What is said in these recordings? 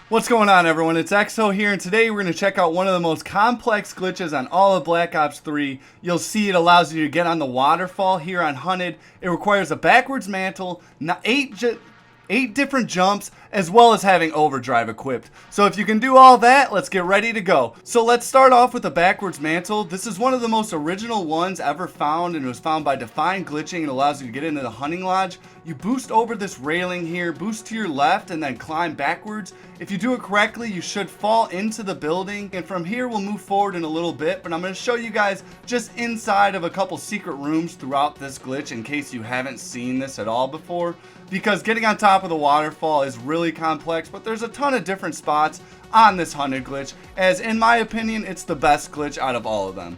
What's going on, everyone? It's XO here, and today we're going to check out one of the most complex glitches on all of Black Ops 3. You'll see it allows you to get on the waterfall here on Hunted. It requires a backwards mantle, 8 different jumps, as well as having overdrive equipped. So if you can do all that, let's get ready to go. So let's start off with the backwards mantle. This is one of the most original ones ever found, and it was found by DefineGlitching. It allows you to get into the hunting lodge. You boost over this railing here, boost to your left, and then climb backwards. If you do it correctly, you should fall into the building, and from here we'll move forward in a little bit, but I'm going to show you guys just inside of a couple secret rooms throughout this glitch in case you haven't seen this at all before, because getting on top of the waterfall is really complex, but there's a ton of different spots on this Hunted glitch, as in my opinion it's the best glitch out of all of them.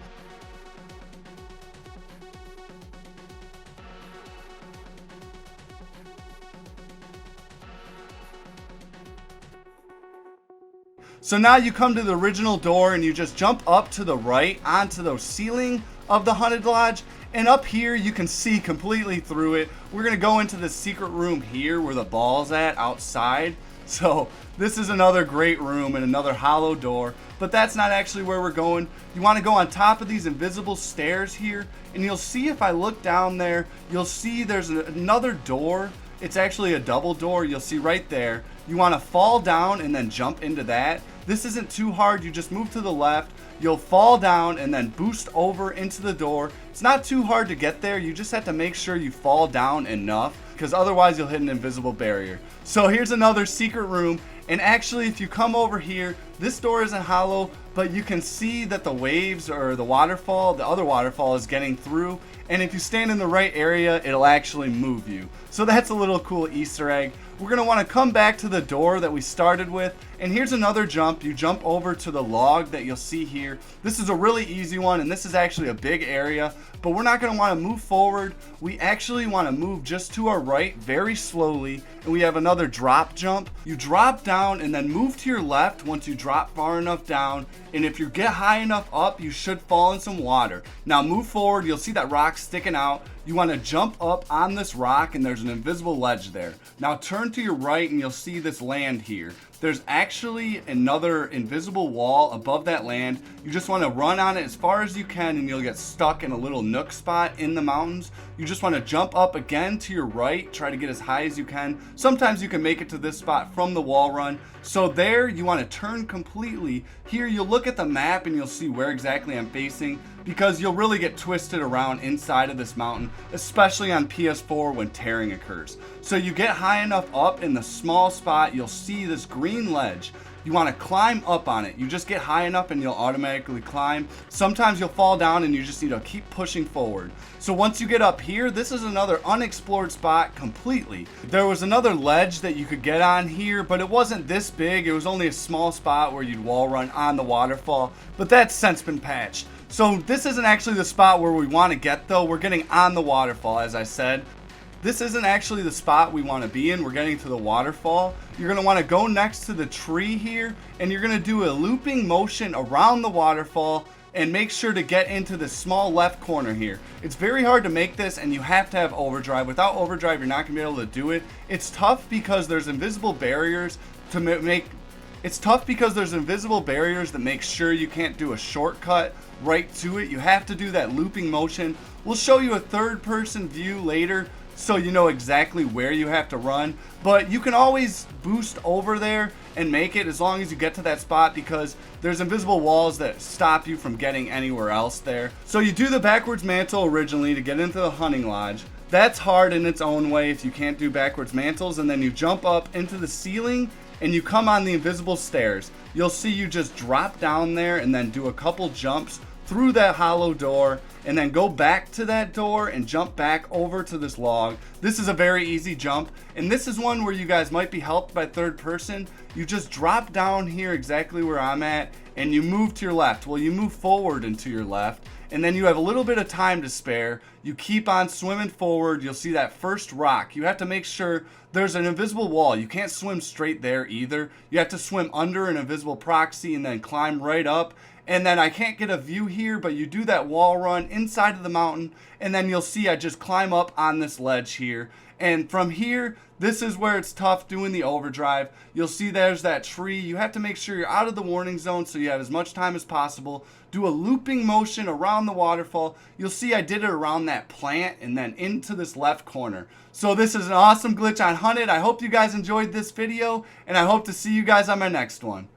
So now you come to the original door and you just jump up to the right onto the ceiling of the Hunted Lodge, and up here you can see completely through it. We're going to go into the secret room here where the ball's at outside. So this is another great room and another hollow door, but that's not actually where we're going. You want to go on top of these invisible stairs here, and you'll see if I look down there, you'll see there's another door. It's actually a double door. You'll see right there. You want to fall down and then jump into that. This isn't too hard. You just move to the left. You'll fall down and then boost over into the door. It's not too hard to get there. You just have to make sure you fall down enough, because otherwise you'll hit an invisible barrier. So here's another secret room. And actually, if you come over here, this door isn't hollow, but you can see that the waves or the waterfall, the other waterfall, is getting through. And if you stand in the right area, it'll actually move you. So that's a little cool Easter egg. We're going to want to come back to the door that we started with. And here's another jump. You jump over to the log that you'll see here. This is a really easy one, and this is actually a big area. But we're not going to want to move forward. We actually want to move just to our right very slowly. And we have another drop jump. You drop down and then move to your left once you drop far enough down. And if you get high enough up, you should fall in some water. Now move forward. You'll see that rock sticking out. You want to jump up on this rock, and there's an invisible ledge there. Now turn to your right and you'll see this land here. There's actually another invisible wall above that land. You just want to run on it as far as you can, and you'll get stuck in a little nook spot in the mountains. You just want to jump up again to your right, try to get as high as you can. Sometimes you can make it to this spot from the wall run. So there, you want to turn completely. Here you'll look at the map and you'll see where exactly I'm facing, because you'll really get twisted around inside of this mountain, especially on PS4 when tearing occurs. So you get high enough up in the small spot, you'll see this green ledge. You want to climb up on it. You just get high enough and you'll automatically climb. Sometimes you'll fall down and you just need to keep pushing forward. So once you get up here, this is another unexplored spot completely. There was another ledge that you could get on here, but it wasn't this big. It was only a small spot where you'd wall run on the waterfall, but that's since been patched. So this isn't actually the spot where we want to get, though. We're getting on the waterfall, as I said. This isn't actually the spot we want to be in. We're getting to the waterfall. You're going to want to go next to the tree here, and you're going to do a looping motion around the waterfall and make sure to get into the small left corner here. It's very hard to make this, and you have to have overdrive. Without overdrive, you're not going to be able to do it. It's tough because there's invisible barriers to make... It's tough because there's invisible barriers that make sure you can't do a shortcut right to it. You have to do that looping motion. We'll show you a third-person view later, so you know exactly where you have to run, but you can always boost over there and make it as long as you get to that spot, because there's invisible walls that stop you from getting anywhere else there. So you do the backwards mantle originally to get into the hunting lodge. That's hard in its own way if you can't do backwards mantles, and then you jump up into the ceiling and you come on the invisible stairs. You'll see you just drop down there and then do a couple jumps through that hollow door, and then go back to that door and jump back over to this log. This is a very easy jump, and this is one where you guys might be helped by third person. You just drop down here exactly where I'm at, and you move to your left. Well, you move forward and to your left, and then you have a little bit of time to spare. You keep on swimming forward. You'll see that first rock. You have to make sure there's an invisible wall. You can't swim straight there either. You have to swim under an invisible proxy and then climb right up. And then I can't get a view here, but you do that wall run inside of the mountain, and then you'll see I just climb up on this ledge here. And from here, this is where it's tough doing the overdrive. You'll see there's that tree. You have to make sure you're out of the warning zone so you have as much time as possible. Do a looping motion around the waterfall. You'll see I did it around that plant and then into this left corner. So this is an awesome glitch on Hunted. I hope you guys enjoyed this video, and I hope to see you guys on my next one.